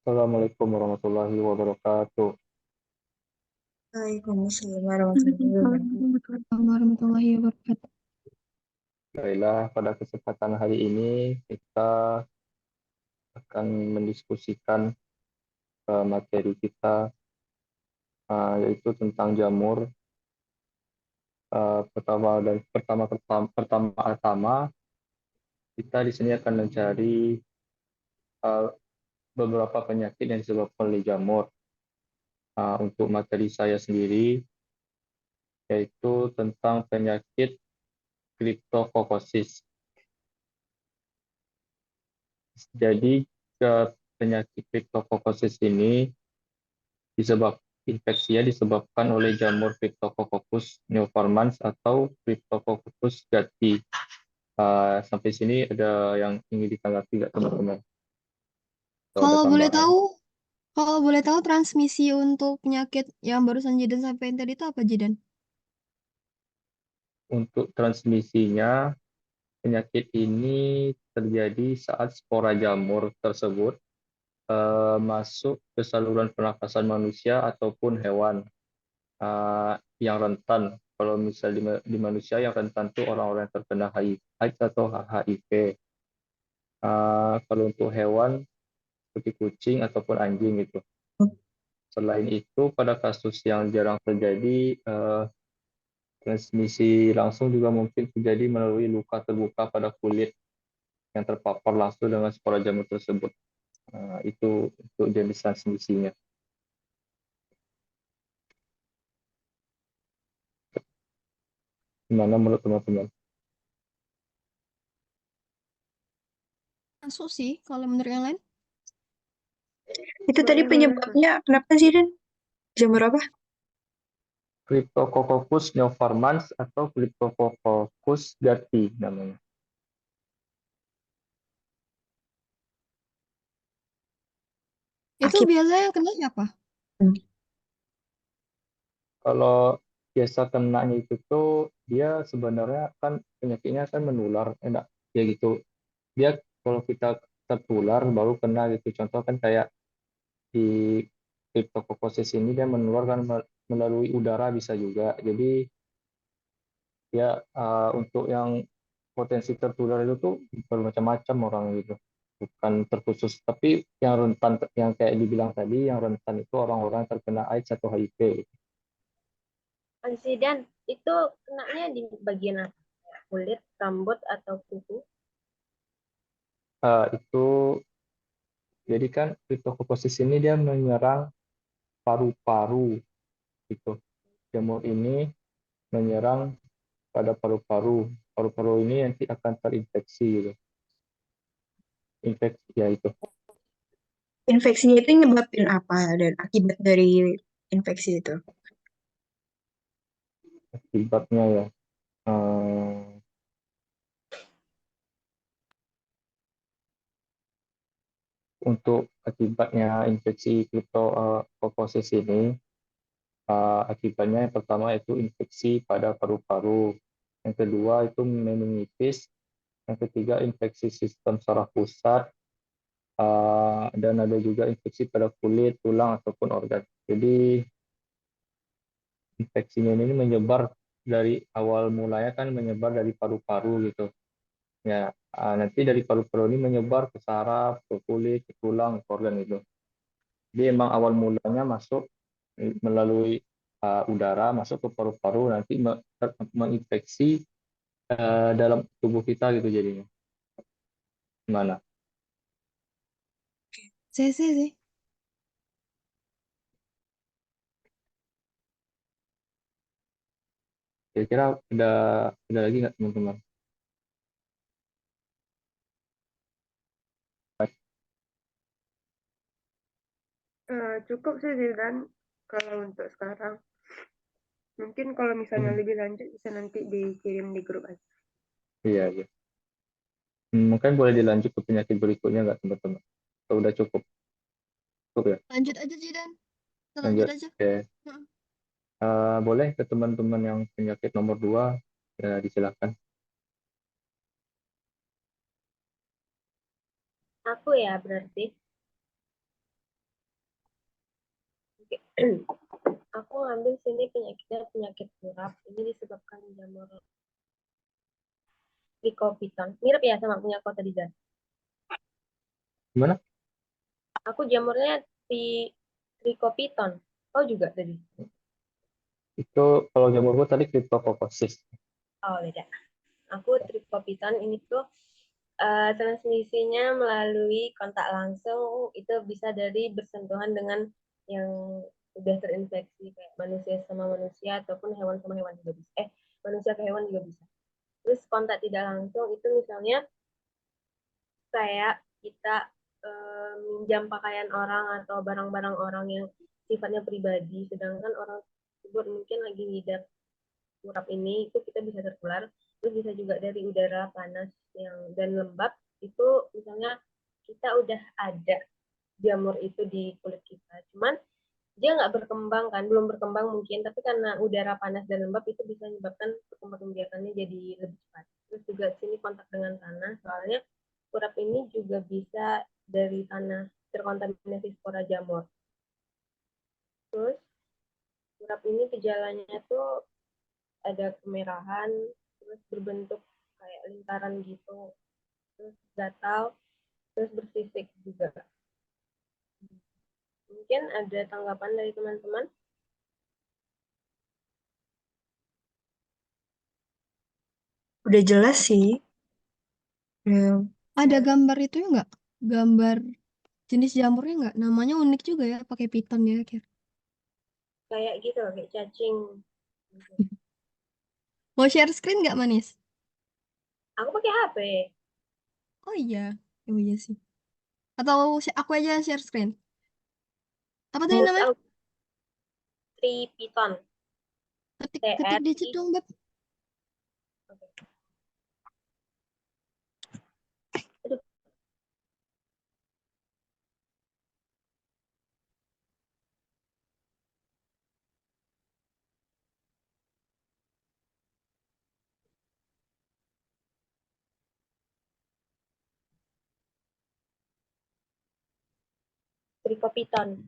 Assalamualaikum warahmatullahi wabarakatuh. Waalaikumsalam warahmatullahi wabarakatuh. Waalaikumsalam warahmatullahi wabarakatuh. Baiklah, pada kesempatan hari ini kita akan mendiskusikan materi kita, yaitu tentang jamur. Pertama-tama kita di sini akan mencari uh, beberapa penyakit yang disebabkan oleh jamur. Untuk materi saya sendiri, yaitu tentang penyakit Cryptococcosis. Jadi, penyakit Cryptococcosis ini infeksinya disebabkan oleh jamur Cryptococcus neoformans atau Cryptococcus gatii. Sampai sini ada yang ingin ditanggapi nggak teman-teman? Atau ada Kalau boleh tambahan? tahu, kalau boleh tahu transmisi untuk penyakit yang barusan Jidan sampaikan tadi itu apa, Jidan? Untuk transmisinya, penyakit ini terjadi saat spora jamur tersebut masuk ke saluran pernafasan manusia ataupun hewan yang rentan. Kalau misalnya di manusia yang rentan itu orang-orang yang terkena HIV atau HIV. Kalau untuk hewan seperti kucing ataupun anjing itu. Selain itu, pada kasus yang jarang terjadi, transmisi langsung juga mungkin terjadi melalui luka terbuka pada kulit yang terpapar langsung dengan spora jamur tersebut. Itu untuk jenis transmisinya. Gimana menurut teman-teman? Masuk sih, kalau menurut yang lain. Itu tadi penyebabnya kenapa sih, Dan? Jamur apa? Cryptococcus neoformans atau Cryptococcus gatii namanya. Itu Akib. biasanya kena siapa? Kalau biasa kenanya itu tuh dia sebenarnya kan penyakitnya kan menular, enak ya gitu. Dia kalau kita tertular baru kena gitu. Contoh kan kayak di Cryptococcosis ini dia menular kan melalui udara bisa juga. Jadi ya untuk yang potensi tertular itu tuh bermacam-macam orang gitu. Bukan terkhusus, tapi yang rentan yang kayak dibilang tadi, yang rentan itu orang-orang terkena AIDS atau HIV. Presiden itu kenanya di bagian apa? Kulit, rambut, atau kuku? Itu jadi kan Cryptococcosis ini dia menyerang paru-paru gitu. Jamur ini menyerang pada paru-paru. Paru-paru ini nanti akan terinfeksi gitu. Infeksi ya itu Infeksinya itu nyebabin apa dan akibat dari infeksi itu? akibatnya ya. Eh, untuk akibatnya infeksi Cryptococcosis ini, akibatnya yang pertama itu infeksi pada paru-paru. Yang kedua itu meningitis. Yang ketiga infeksi sistem saraf pusat. Dan ada juga infeksi pada kulit, tulang, ataupun organ. Jadi infeksinya ini menyebar dari awal mulanya kan menyebar dari paru-paru gitu. Ya, nanti dari paru-paru ini menyebar ke saraf, ke kulit, ke tulang, ke organ itu. Jadi emang awal mulanya masuk melalui udara, masuk ke paru-paru, nanti menginfeksi dalam tubuh kita gitu jadinya. Gimana? CC sih. Kira-kira ada lagi nggak teman-teman? Cukup sih, Zidan, kalau untuk sekarang. Mungkin kalau misalnya Hmm, lebih lanjut bisa nanti dikirim di grup aja. iya, iya. Mungkin boleh dilanjut ke penyakit berikutnya nggak teman-teman? Atau udah cukup? Cukup ya? Lanjut aja, Jidan. Kita lanjut Lanjut. aja. Oke. Heeh. Boleh ke teman-teman yang penyakit nomor 2, ya disilakan. Aku ya berarti. Aku ngambil sini penyakitnya penyakit kurap. Ini disebabkan jamur Trichopiton. Mirip ya sama punya kau tadi, Jan. Gimana? Aku jamurnya Trichopiton. Kau juga tadi? Itu kalau jamurku tadi Cryptococcosis. Oh, beda. Aku Trichopiton ini tuh transmisinya melalui kontak langsung. Itu bisa dari bersentuhan dengan yang udah terinfeksi kayak manusia sama manusia ataupun hewan sama hewan juga bisa. Manusia ke hewan juga bisa. Terus kontak tidak langsung itu misalnya kayak kita minjam pakaian orang atau barang-barang orang yang sifatnya pribadi, sedangkan orang tersebut mungkin lagi ngidap kurap ini, itu kita bisa tertular. Terus bisa juga dari udara panas yang dan lembab, itu misalnya kita udah ada jamur itu di kulit kita. Cuman dia nggak berkembang kan, belum berkembang mungkin, tapi karena udara panas dan lembab itu bisa menyebabkan perkembangan biakannya jadi lebih cepat. Terus juga sini kontak dengan tanah, soalnya kurap ini juga bisa dari tanah terkontaminasi spora jamur. Terus kurap ini gejalanya tuh ada kemerahan, terus berbentuk kayak lingkaran gitu, terus gatal, terus bersisik juga. Mungkin ada tanggapan dari teman-teman? Udah jelas sih. Ada gambar itu ya nggak? Gambar jenis jamurnya nggak? Namanya unik juga ya, pakai piton ya, Kir. Kayak gitu, kayak cacing. Mau share screen nggak, Manis? Aku pakai HP. Oh iya, oh iya sih. Atau aku aja share screen. Apa tadi Menurut namanya? aku, Tripiton. Ketik digit TRI. dong, Beb. Aduh, Trichopiton.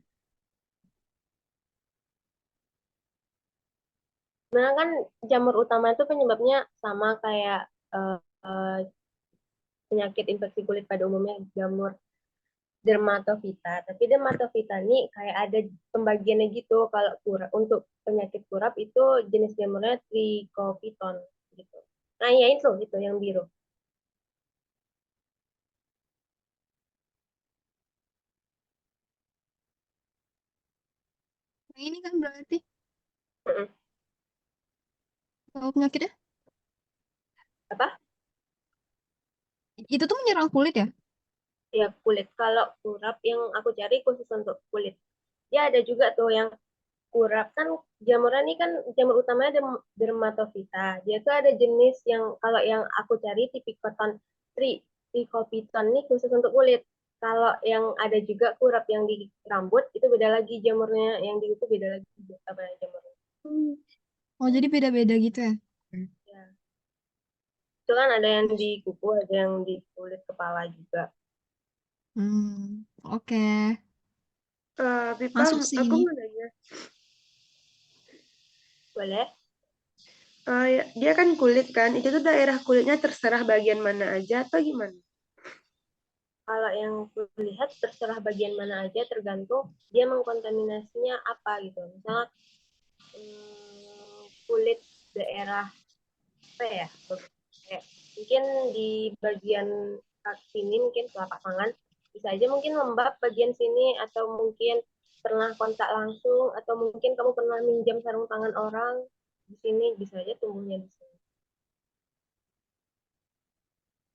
Sebenarnya kan jamur utama itu penyebabnya sama kayak eh, eh, penyakit infeksi kulit pada umumnya jamur dermatofita. Tapi dermatofita ini kayak ada pembagiannya gitu. Kalau kurap, untuk penyakit kurap itu jenis jamurnya Trichopiton gitu. Nah, ya itu yang biru. Nah, ini kan berarti Mm-mm. kalau penyakitnya Apa? itu tuh menyerang kulit ya? Ya kulit. Kalau kurap yang aku cari khusus untuk kulit. Ya ada juga tuh yang kurap kan jamuran ini kan jamur utamanya dermatofita. Dia tuh ada jenis yang kalau yang aku cari tipicoton trichopiton ini khusus untuk kulit. Kalau yang ada juga kurap yang di rambut itu beda lagi jamurnya, yang di itu beda lagi apa jamurnya. Hmm. Oh, jadi beda-beda gitu ya? Ya. Itu kan ada yang di kuku, ada yang di kulit kepala juga. Oke. Pipa, Masuk aku sih. mau nanya. Boleh? Dia kan kulit kan, itu tuh daerah kulitnya terserah bagian mana aja atau gimana? Kalau yang kulihat terserah bagian mana aja tergantung dia mengkontaminasinya apa gitu. Misalnya kulit daerah apa ya? Kayak mungkin di bagian kaki sini mungkin telapak tangan bisa aja mungkin lembab bagian sini atau mungkin pernah kontak langsung atau mungkin kamu pernah minjam sarung tangan orang di sini bisa aja tumbuhnya di sini.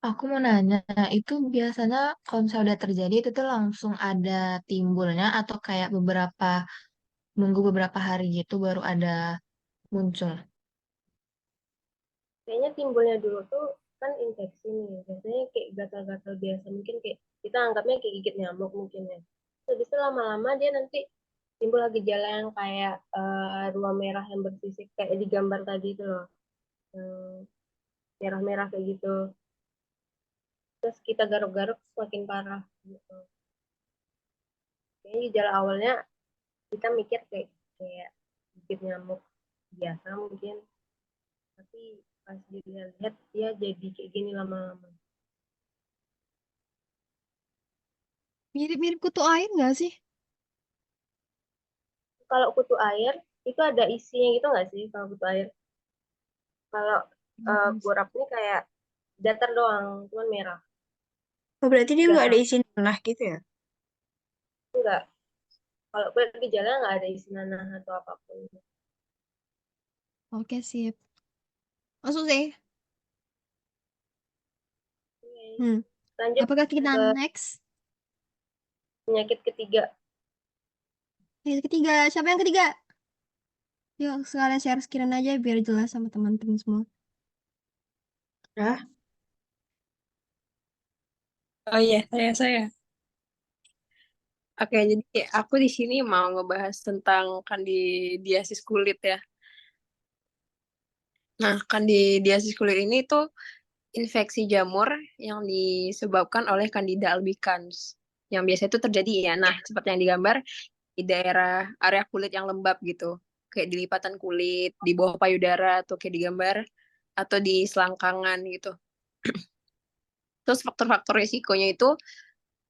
Aku mau nanya, itu biasanya kalau misalnya udah terjadi itu tuh langsung ada timbulnya atau kayak nunggu beberapa hari gitu baru ada muncul. Kayaknya timbulnya dulu tuh kan infeksi nih biasanya kayak gatal-gatal biasa mungkin kayak kita anggapnya kayak gigit nyamuk mungkin ya. Terus habis itu lama-lama dia nanti timbul gejala yang kayak ruam merah yang bersisik kayak di gambar tadi itu loh, yang merah-merah kayak gitu. Terus kita garuk-garuk semakin parah gitu. Kayaknya gejala awalnya kita mikir kayak kayak bibit nyamuk biasa mungkin, tapi pas dilihat dia jadi kayak gini lama-lama. Mirip-mirip kutu air nggak sih? Kalau kutu air itu ada isinya gitu nggak sih kalau kutu air? Kalau kurap ini kayak datar doang, cuman merah. Oh, berarti dia Nggak nggak ada sama, isi nanah gitu ya? enggak. Kalau kulit gejala nggak ada isi nanah atau apapun. Oke, sip. Masuk sih. Oke. Hmm. Lanjut Apakah kita ke next? penyakit ketiga. Yang ketiga, siapa yang ketiga? Yuk, sekalian share screen aja biar jelas sama teman-teman semua. Hah? Oh iya, saya. Oke, jadi aku di sini mau ngebahas tentang kandidiasis kulit ya. Nah, kandidiasis kulit ini tuh infeksi jamur yang disebabkan oleh Candida albicans. Yang biasa itu terjadi ya. Nah, seperti yang digambar di daerah area kulit yang lembab gitu. Kayak di lipatan kulit, di bawah payudara tuh kayak digambar atau di selangkangan gitu. Terus faktor-faktor risikonya itu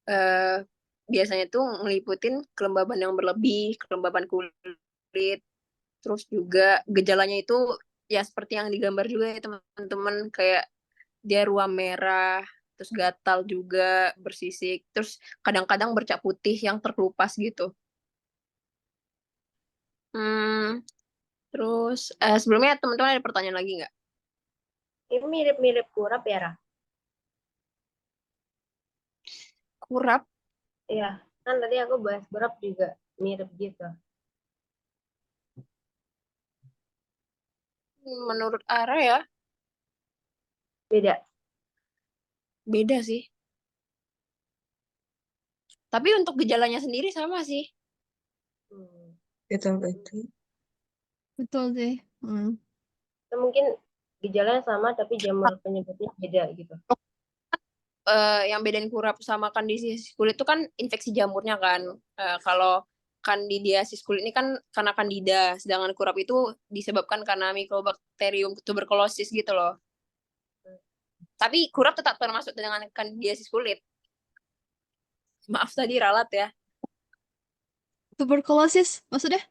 eh, biasanya tuh ngeliputin kelembaban yang berlebih, kelembaban kulit, terus juga gejalanya itu ya seperti yang digambar juga ya teman-teman, kayak dia ruam merah, terus gatal juga, bersisik, terus kadang-kadang bercak putih yang terkelupas gitu. Hmm, terus sebelumnya teman-teman ada pertanyaan lagi nggak? Ini mirip-mirip kurap ya, Ra? Kurap, Iya, kan tadi aku bahas kurap juga mirip gitu. menurut Ara ya Beda. beda sih. Tapi untuk gejalanya sendiri sama sih. Hmm. Betul-betul. Betul sih. Hmm. Itu mungkin gejalanya sama tapi jamur penyebabnya beda gitu. Yang bedain kurap sama kandidiasis kulit itu kan infeksi jamurnya kan. Kalau kandidiasis kulit ini kan karena kandida, sedangkan kurap itu disebabkan karena Mycobacterium tuberculosis gitu loh. Tapi kurap tetap termasuk dengan kandidiasis kulit. Maaf tadi ralat ya. Tuberkulosis, maksudnya?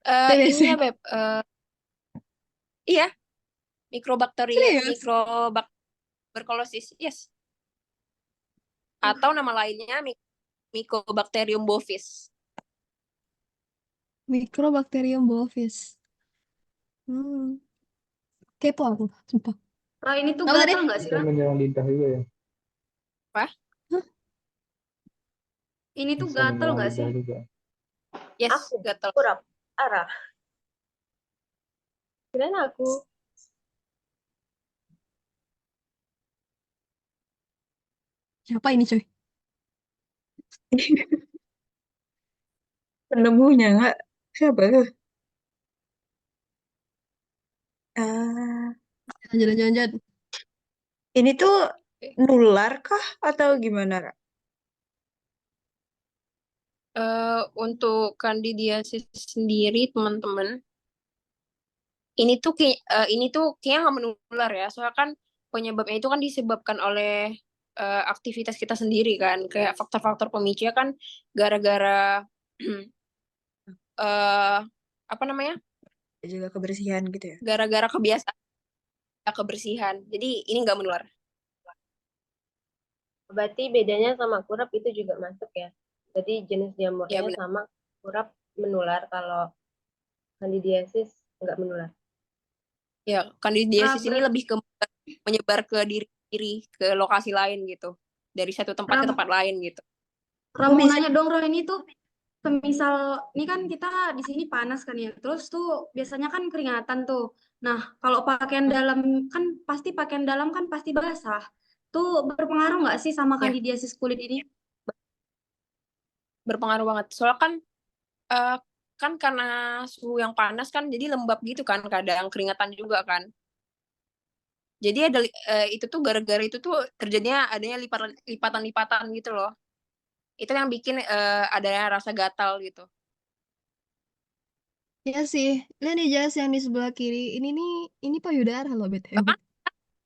Ininya TBC. Beb, iya, Serius? tuberculosis, yes. Atau nama lainnya Mycobacterium bovis. Microbacterium bovis. Hmm. Kepo aku, sumpah. Ra, ini tuh Apa tadi? gatal nggak sih, Bisa Ra? menyerang lidah juga ya. Apa? Ini tuh Bisa gatal menyerang nggak sih? lidah juga. Yes, Aku gatal. kurap. Arah. Kirain aku. Siapa ini, coy? Penemunya nggak? Siapa tuh? Ah, Jangan-jangan. ini tuh nular kah atau gimana, Ra? Untuk kandidiasis sendiri teman-teman, ini tuh kayaknya nggak menular ya, soalnya kan penyebabnya itu kan disebabkan oleh aktivitas kita sendiri kan, kayak faktor-faktor pemicunya kan gara-gara eh apa namanya, Jaga kebersihan gitu ya? gara-gara kebiasaan kebersihan, jadi ini nggak menular. Berarti bedanya sama kurap itu juga masuk ya. Jadi jenis Ya jamurnya benar. sama kurap menular, kalau kandidiasis nggak menular. Ya, Ra, kandidiasis ini berat. lebih ke menyebar ke diri ke lokasi lain gitu, dari satu tempat ke Ra, tempat lain gitu. Ra Oh, mau bisa. nanya dong, Ra, ini tuh semisal ini kan kita di sini panas kan ya. Terus tuh biasanya kan keringatan tuh. Nah, kalau pakaian dalam kan pakaian dalam kan pasti basah. Tuh berpengaruh nggak sih sama Ya, kandidiasis kulit ini? berpengaruh banget. Soalnya kan eh, kan karena suhu yang panas kan jadi lembab gitu kan, kadang keringatan juga kan. Jadi ada itu tuh gara-gara itu tuh terjadinya adanya lipatan-lipatan gitu loh. Itu yang bikin adanya rasa gatal gitu. Ya sih. Lihat nih Jas yang di sebelah kiri. Ini payudara loh BTW. Bahkan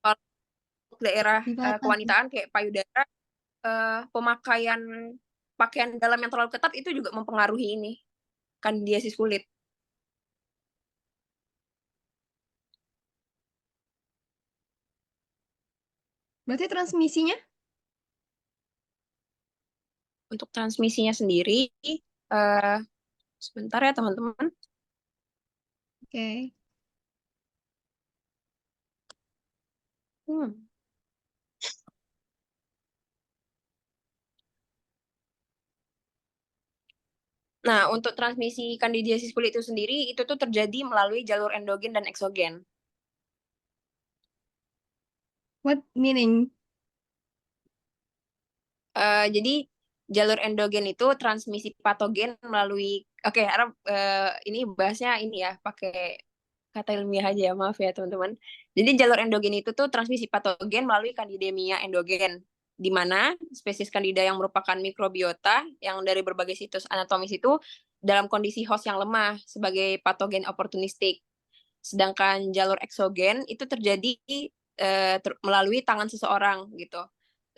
kalau untuk daerah Di patah. kewanitaan kayak payudara, pemakaian pakaian dalam yang terlalu ketat itu juga mempengaruhi ini kandidiasis kulit. Berarti transmisinya? Untuk transmisinya sendiri, sebentar ya teman-teman. Oke. Hmm. Nah, untuk transmisi kandidiasis kulit itu sendiri, itu tuh terjadi melalui jalur endogen dan eksogen. What meaning? Jadi jalur endogen itu transmisi patogen melalui, oke, harap ini bahasnya ini ya, pakai kata ilmiah aja ya, maaf ya teman-teman. Jadi jalur endogen itu tuh transmisi patogen melalui Candidemia endogen, di mana spesies Candida yang merupakan mikrobiota yang dari berbagai situs anatomis itu dalam kondisi host yang lemah sebagai patogen oportunistik. Sedangkan jalur eksogen itu terjadi melalui tangan seseorang gitu.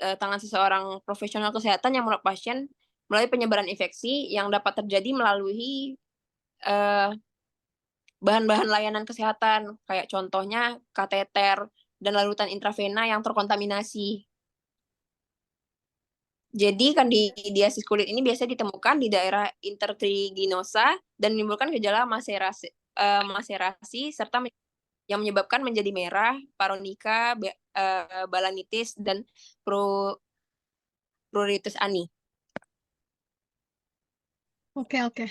Tangan seseorang profesional kesehatan yang merawat pasien melalui penyebaran infeksi yang dapat terjadi melalui eh, bahan-bahan layanan kesehatan, kayak contohnya kateter dan larutan intravena yang terkontaminasi. Jadi kandidiasis kulit ini biasa ditemukan di daerah intertriginosa dan menimbulkan gejala maserasi serta yang menyebabkan menjadi merah, paronika, balanitis, dan pruritus ani. Oke.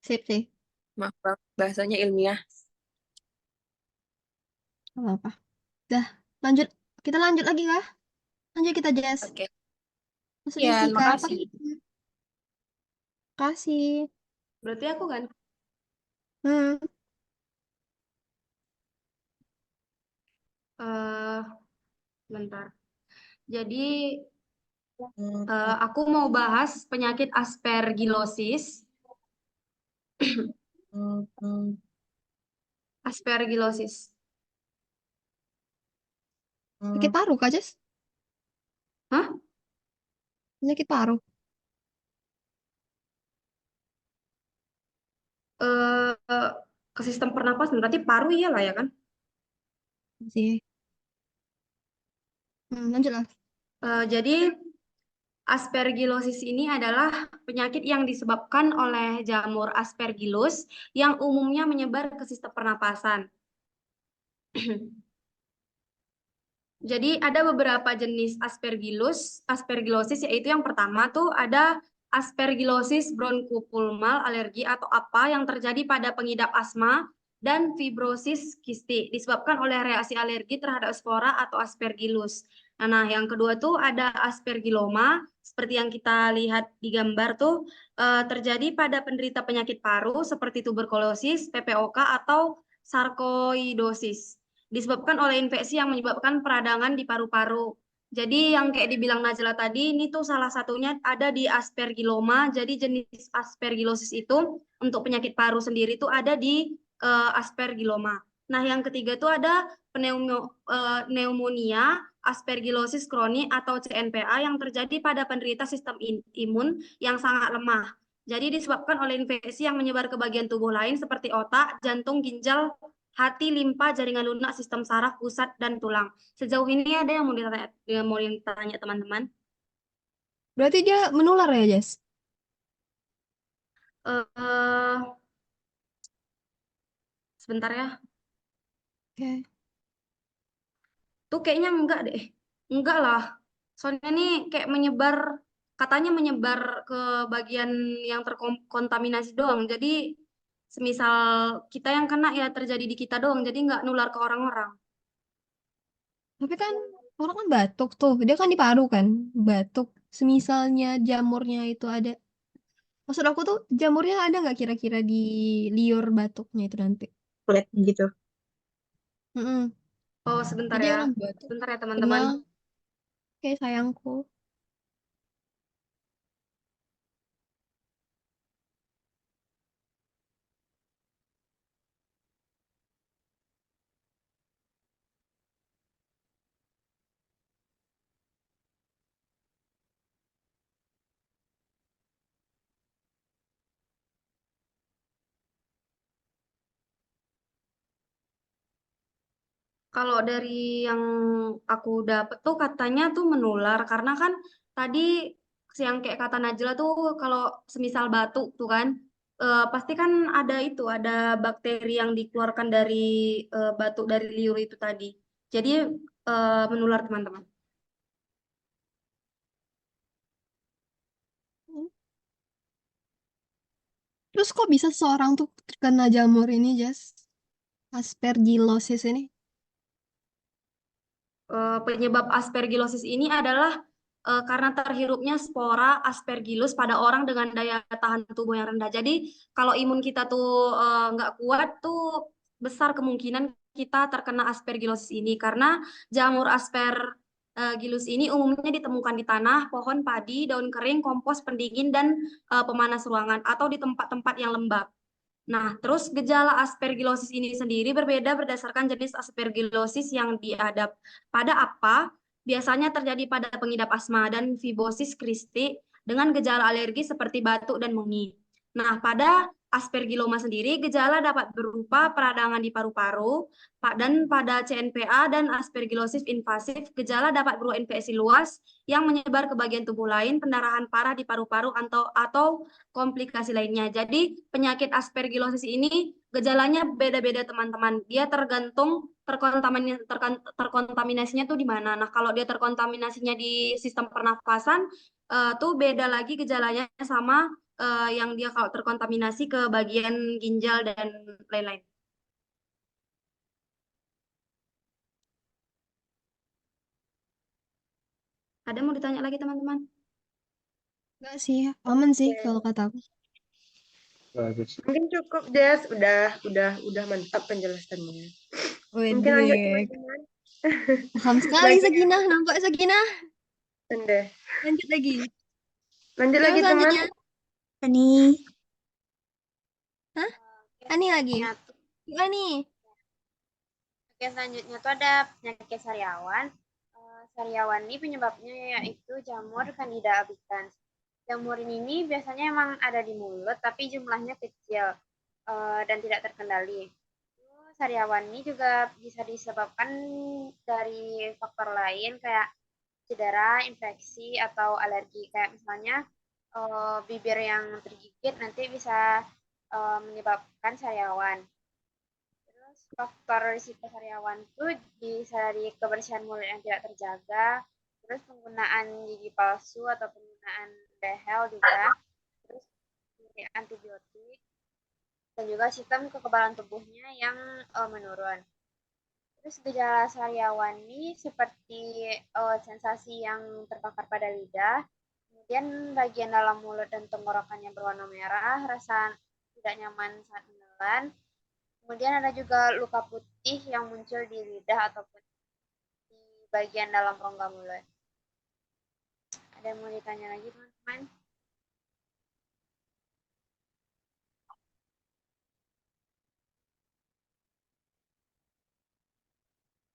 Sip sih. Maaf banget, bahasanya ilmiah. Gak apa-apa. Dah, lanjut. Kita lanjut lagi kah? Lanjut kita Jess. Oke. Masuk Ya, fisika. Apa makasih. kita? Kasih. Berarti aku kan. Hmm. eh Bentar. Jadi aku mau bahas penyakit aspergillosis. Aspergillosis. Penyakit paru kah Jess? Hah? Penyakit paru. Eh ke sistem pernapasan berarti paru iyalah ya kan? Sih. Lanjut lah. Jadi aspergillosis ini adalah penyakit yang disebabkan oleh jamur Aspergillus yang umumnya menyebar ke sistem pernapasan. Jadi ada beberapa jenis aspergillosis yaitu yang pertama tuh ada aspergillosis bronchopulmal alergi atau apa yang terjadi pada pengidap asma dan fibrosis kistik disebabkan oleh reaksi alergi terhadap spora atau aspergillus. Nah, yang kedua tuh ada aspergilloma seperti yang kita lihat di gambar tuh terjadi pada penderita penyakit paru seperti tuberkulosis, PPOK atau sarkoidosis disebabkan oleh infeksi yang menyebabkan peradangan di paru-paru. Jadi yang kayak dibilang Najla tadi, ini tuh salah satunya ada di aspergilloma. Jadi jenis aspergillosis itu untuk penyakit paru sendiri tuh ada di aspergilloma. Nah, yang ketiga tuh ada pneumonia aspergillosis kronik atau CNPA yang terjadi pada penderita sistem imun yang sangat lemah. Jadi disebabkan oleh infeksi yang menyebar ke bagian tubuh lain seperti otak, jantung, ginjal, hati, limpa, jaringan lunak, sistem saraf, pusat, dan tulang. Sejauh ini ada yang mau ditanya teman-teman? Berarti dia menular ya Jess? Uh, Sebentar ya. Oke. Tuh kayaknya enggak deh. Enggak lah. Soalnya ini kayak menyebar, katanya menyebar ke bagian yang terkontaminasi doang. Jadi semisal kita yang kena ya terjadi di kita doang. Jadi nggak nular ke orang-orang. Tapi kan orang kan batuk tuh. Dia kan di paru kan. Batuk. Semisalnya jamurnya itu ada. Maksud aku tuh jamurnya ada nggak kira-kira di liur batuknya itu nanti? Kulit gitu. Mm-mm. Oh, sebentar Jadi ya. orang batuk. Sebentar ya teman-teman. Kena. Kayak sayangku. Kalau dari yang aku dapat tuh katanya tuh menular karena kan tadi yang kayak kata Najla tuh kalau semisal batuk tuh kan pasti kan ada bakteri yang dikeluarkan dari batuk dari liur itu tadi. Jadi menular teman-teman. Terus kok bisa seorang tuh terkena jamur ini, Jas? Aspergillosis ini? Penyebab aspergillosis ini adalah karena terhirupnya spora aspergillus pada orang dengan daya tahan tubuh yang rendah. Jadi kalau imun kita tuh nggak kuat tuh besar kemungkinan kita terkena aspergillosis ini karena jamur aspergillus ini umumnya ditemukan di tanah, pohon padi, daun kering, kompos pendingin dan pemanas ruangan atau di tempat-tempat yang lembab. Nah, terus gejala aspergillosis ini sendiri berbeda berdasarkan jenis aspergillosis yang diadap. Pada apa? Biasanya terjadi pada pengidap asma dan fibrosis kristi dengan gejala alergi seperti batuk dan mengi. Nah, pada aspergilloma sendiri, gejala dapat berupa peradangan di paru-paru, dan pada CNPA dan aspergillosis invasif, gejala dapat berupa infeksi luas yang menyebar ke bagian tubuh lain, pendarahan parah di paru-paru atau komplikasi lainnya. Jadi penyakit aspergillosis ini gejalanya beda-beda teman-teman. Dia tergantung terkontaminasinya tuh di mana. Nah, kalau dia terkontaminasinya di sistem pernafasan tuh beda lagi gejalanya sama yang dia kalau terkontaminasi ke bagian ginjal dan lain-lain. Ada mau ditanya lagi teman-teman? Enggak sih, aman sih Oke. kalau kata aku. Bagus. Mungkin cukup, Jas. Udah mantap penjelasannya. Mungkin lanjut Wede, teman-teman. paham sekali Bagi Sakinah, nampak Sakinah. Anda. Lanjut lagi. Lanjut Siapa lagi teman. selanjutnya? Ani. Hah? Ani lagi? Nyatu. Yuk Ani. Oke, selanjutnya tuh ada penyakit sariawan. Sariawan ini penyebabnya yaitu jamur Candida albicans. Jamur ini biasanya emang ada di mulut, tapi jumlahnya kecil dan tidak terkendali. Sariawan ini juga bisa disebabkan dari faktor lain kayak cedera, infeksi, atau alergi. Kayak misalnya bibir yang tergigit nanti bisa menyebabkan sariawan. Terus faktor risiko sariawan itu bisa dari kebersihan mulut yang tidak terjaga, terus penggunaan gigi palsu atau penggunaan behel juga, terus antibiotik, dan juga sistem kekebalan tubuhnya yang menurun. Terus gejala sariawan ini seperti sensasi yang terbakar pada lidah, kemudian bagian dalam mulut dan tenggorokannya berwarna merah, rasa tidak nyaman saat menelan, kemudian ada juga luka putih yang muncul di lidah ataupun di bagian dalam rongga mulut. Ada yang mau ditanya lagi teman-teman?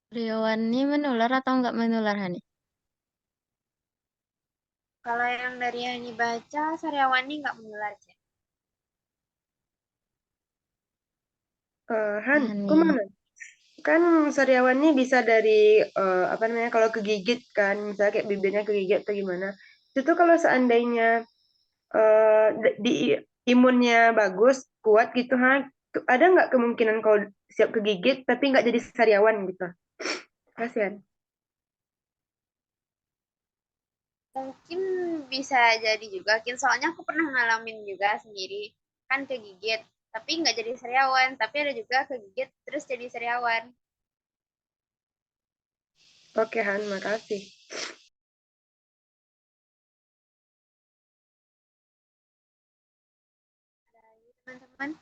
Sariawan ini menular atau nggak menular, Hani? Kalau yang dari yang dibaca, sariawan ini nggak menular, Cek. Han, Hani. kemana? Kan sariawan ini bisa dari apa namanya, kalau kegigit kan, misalnya kayak bibirnya kegigit atau gimana. Itu tuh kalau seandainya di imunnya bagus, kuat gitu, Han, ada nggak kemungkinan kalau siap kegigit tapi nggak jadi sariawan gitu? Kasihan. Mungkin bisa jadi juga, soalnya aku pernah ngalamin juga sendiri, kan kegigit, tapi nggak jadi sariawan, tapi ada juga kegigit terus jadi sariawan. Oke, Han, makasih. Teman-teman,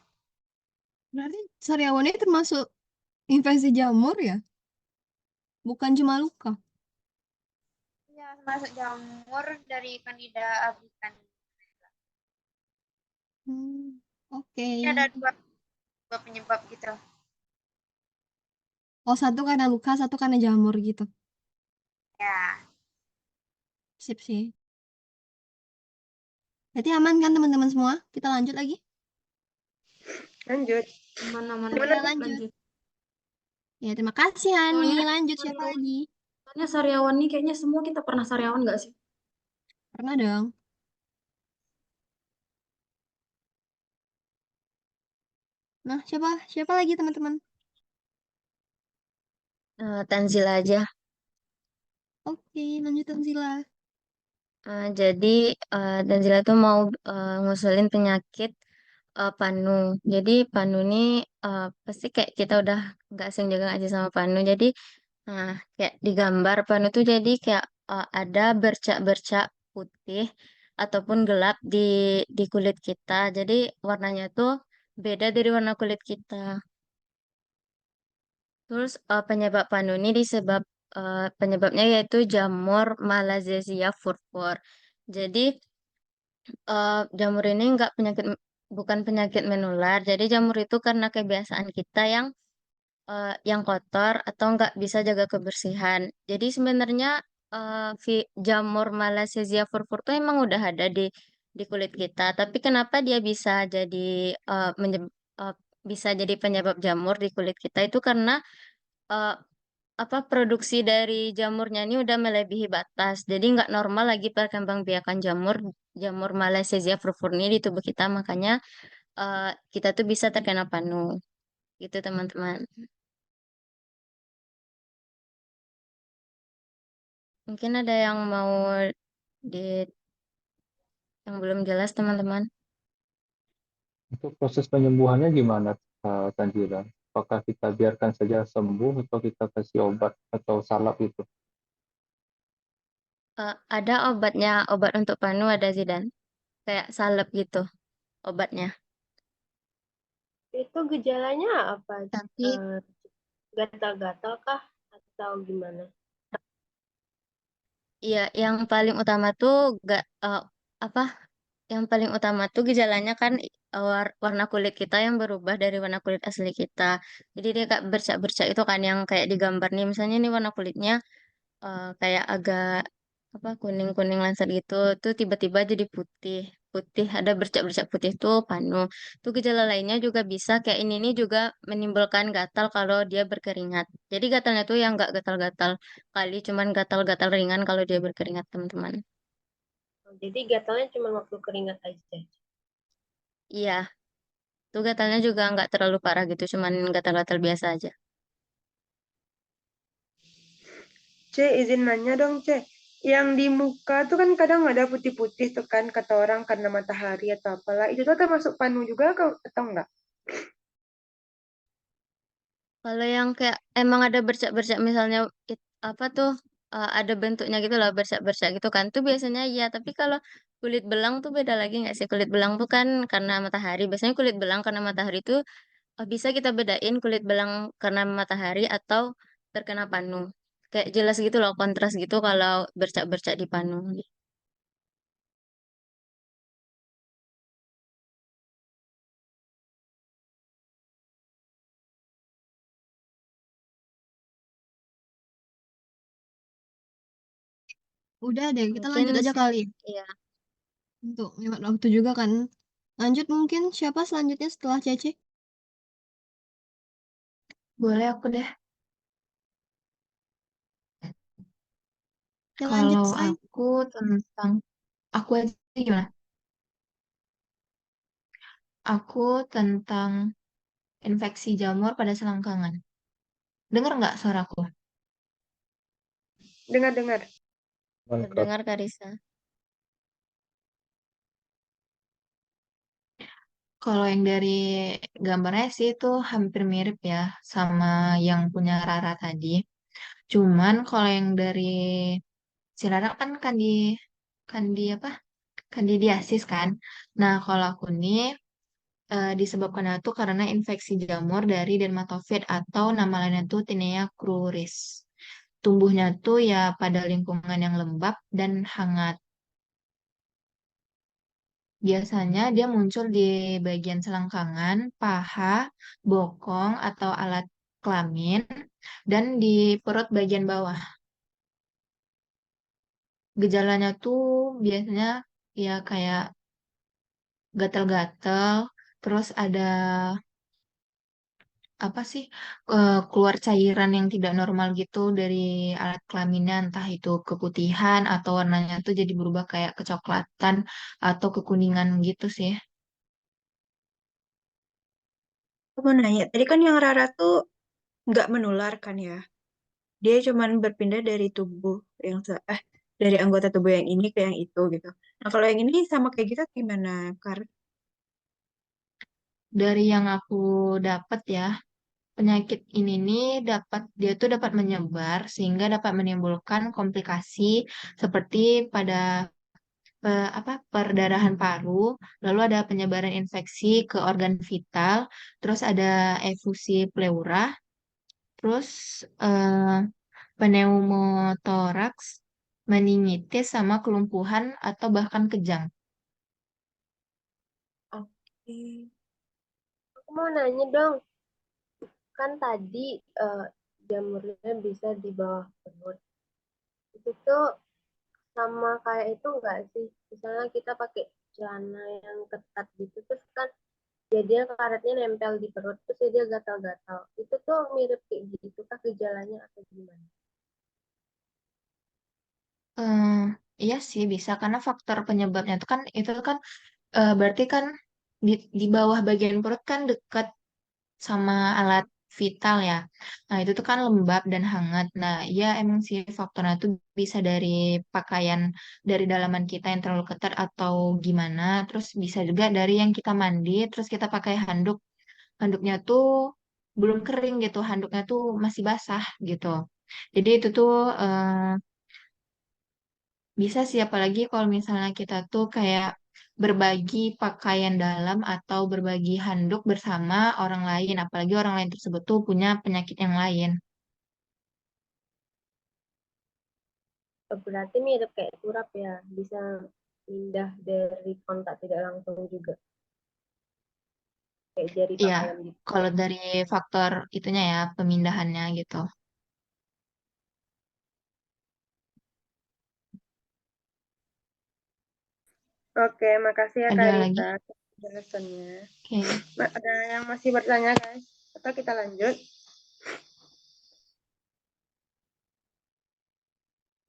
Berarti sariawan ini termasuk infeksi jamur ya? Bukan cuma luka. ya termasuk jamur dari Candida albicans. Oke. Ini ada dua penyebab gitu. Oh, satu karena luka, satu karena jamur gitu. Ya, Sip sih. Berarti aman kan teman-teman semua? Kita lanjut lagi. Lanjut. Aman-aman. Oke, Gimana? lanjut. Ya, terima kasih Hani. Soalnya Lanjut siapa sariawan, lagi? soalnya sariawan nih kayaknya semua kita pernah sariawan nggak sih? Pernah dong. Nah, siapa siapa lagi teman-teman? Tanzil aja. Oke, lanjut Tanzila. Jadi Tanzila tuh mau ngusulin penyakit Panu. Jadi Panu ini pasti kayak kita udah nggak asing juga aja sama Panu. Jadi kayak di gambar Panu tuh jadi kayak ada bercak-bercak putih ataupun gelap di kulit kita. Jadi warnanya tuh beda dari warna kulit kita. Terus penyebabnya yaitu jamur Malassezia furfur. Jadi jamur ini nggak bukan penyakit menular. Jadi jamur itu karena kebiasaan kita yang kotor atau nggak bisa jaga kebersihan. Jadi sebenarnya jamur Malassezia furfur itu emang udah ada di kulit kita. Tapi kenapa dia eh, menye- eh, bisa jadi penyebab jamur di kulit kita itu karena eh, produksi dari jamurnya ini udah melebihi batas. Jadi nggak normal lagi perkembangbiakan jamur Malassezia furfur ini di tubuh kita. Makanya eh, kita tuh bisa terkena panu. Gitu teman-teman. Mungkin ada yang mau di yang belum jelas teman-teman. Untuk proses penyembuhannya gimana, Tanjira? Apakah kita biarkan saja sembuh atau kita kasih obat atau salep itu? Ada obat untuk panu ada Zidan. Kayak salep gitu obatnya. Itu gejalanya apa? Tapi Eh, Gatal-gatal kah atau gimana? ya yang paling utama tuh gak apa yang paling utama tuh gejalanya kan warna kulit kita yang berubah dari warna kulit asli kita. Jadi dia kayak bercak-bercak itu kan yang kayak digambar nih. Misalnya nih warna kulitnya kayak agak kuning-kuning lansat gitu. Tuh tiba-tiba jadi putih. Putih ada bercak-bercak putih tuh panu. Tuh gejala lainnya juga bisa kayak ini nih juga menimbulkan gatal kalau dia berkeringat. Jadi gatalnya tuh yang nggak gatal-gatal kali, cuman gatal-gatal ringan kalau dia berkeringat teman-teman. Jadi gatalnya cuma waktu keringat aja. Iya, tuh gatalnya juga nggak terlalu parah gitu, cuman gatal-gatal biasa aja. C, izin nanya dong, C. Yang di muka tuh kan kadang ada putih-putih tuh kan, kata orang karena matahari atau apalah. Itu tuh termasuk panu juga atau enggak? Kalau yang kayak emang ada bercak-bercak misalnya apa tuh ada bentuknya gitu loh bercak-bercak gitu kan tuh biasanya iya tapi kalau kulit belang tuh beda lagi nggak sih kulit belang tuh kan karena matahari biasanya kulit belang karena matahari tuh bisa kita bedain kulit belang karena matahari atau terkena panu kayak jelas gitu loh kontras gitu kalau bercak-bercak di panu. Udah deh, kita Mungkin lanjut aja kali. ya Untuk lewat waktu juga kan. Lanjut mungkin siapa selanjutnya setelah Cece? Boleh aku deh. Ya lanjut, Kalau Say. aku aja gimana? Aku tentang infeksi jamur pada selangkangan. Dengar nggak suaraku? Dengar-dengar. Lengkap. terdengar Karisa. Kalau yang dari gambarnya sih itu hampir mirip ya sama yang punya Rara tadi. Cuman kalau yang dari si Rara kan kandi apa? Kandidiasis kan. Nah, kalau aku nih disebabkan itu karena infeksi jamur dari dermatofit atau nama lainnya tuh Tinea cruris. Tumbuhnya tuh ya pada lingkungan yang lembab dan hangat. Biasanya dia muncul di bagian selangkangan, paha, bokong, atau alat kelamin, dan di perut bagian bawah. Gejalanya tuh biasanya ya kayak gatal-gatal, terus ada apa sih keluar cairan yang tidak normal gitu dari alat kelaminnya, entah itu keputihan atau warnanya tuh jadi berubah kayak kecoklatan atau kekuningan gitu sih. Aku mau nanya, tadi kan yang Rara tuh nggak menular kan ya? Dia cuman berpindah dari tubuh dari anggota tubuh yang ini ke yang itu gitu. Nah, kalau yang ini sama kayak gitu gimana, Kar? Dari yang aku dapat ya, penyakit ini nih dia tuh dapat menyebar sehingga dapat menimbulkan komplikasi seperti pada perdarahan paru, lalu ada penyebaran infeksi ke organ vital, terus ada efusi pleura, terus eh, pneumotoraks, meningitis sama kelumpuhan atau bahkan kejang. Oke. Aku mau nanya dong, kan tadi eh, jamurnya bisa di bawah perut. Itu tuh sama kayak itu enggak sih? Misalnya kita pakai celana yang ketat gitu, terus kan jadinya karetnya nempel di perut, terus dia gatal-gatal. Itu tuh mirip kayak gitu kah gejalanya atau gimana? Eh, iya sih bisa karena faktor penyebabnya itu kan berarti kan di bawah bagian perut kan dekat sama alat vital ya. Nah, itu tuh kan lembab dan hangat. Nah, iya emang sih faktornya tuh bisa dari pakaian dari dalaman kita yang terlalu ketat atau gimana. Terus bisa juga dari yang kita mandi, terus kita pakai handuk. Handuknya tuh belum kering gitu, handuknya tuh masih basah gitu. Jadi itu tuh bisa sih apalagi kalau misalnya kita tuh kayak berbagi pakaian dalam atau berbagi handuk bersama orang lain, apalagi orang lain tersebut tuh punya penyakit yang lain. Berarti mirip kayak turap ya, bisa pindah dari kontak tidak langsung juga, kayak jari Iya, pakaian gitu. kalau dari faktor itunya ya pemindahannya gitu. Oke, makasih ya Kak Ada lagi? Rita atas penjelasannya. Oke. Ada yang masih bertanya guys? Atau kita lanjut?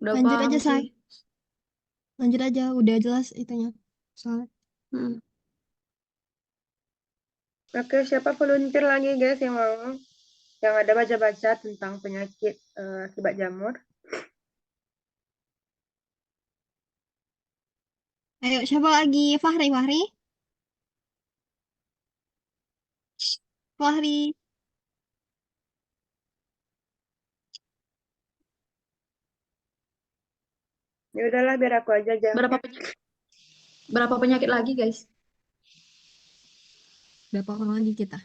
Udah Lanjut paham aja, sih. Say. Lanjut aja, udah jelas itunya. Soalnya. Hmm. Oke, siapa volunteer lagi guys yang mau? Yang ada baca-baca tentang penyakit akibat jamur? Ayo, siapa lagi? Fahri, Fahri? Fahri. Ya udahlah biar aku aja Berapa jawabnya. penyakit, berapa penyakit lagi, guys? Berapa orang lagi kita?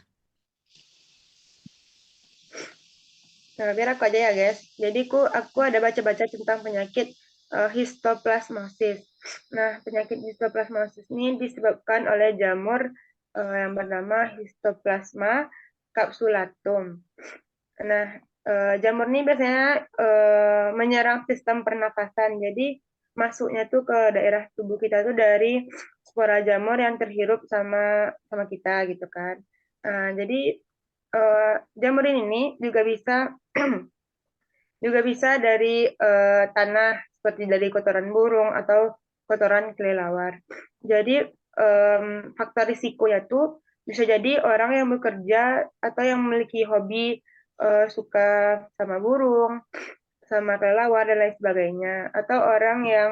Nah, biar aku aja ya guys. Jadi aku ada baca-baca tentang penyakit histoplasmosis. Nah, penyakit histoplasmosis ini disebabkan oleh jamur yang bernama Histoplasma capsulatum. Nah, jamur ini biasanya menyerang sistem pernafasan. Jadi masuknya tuh ke daerah tubuh kita tuh dari spora jamur yang terhirup sama sama kita gitu kan. Nah, jadi jamur ini juga bisa juga bisa dari tanah seperti dari kotoran burung atau kotoran kelelawar. Jadi faktor risikonya tuh bisa jadi orang yang bekerja atau yang memiliki hobi suka sama burung, sama kelelawar dan lain sebagainya, atau orang yang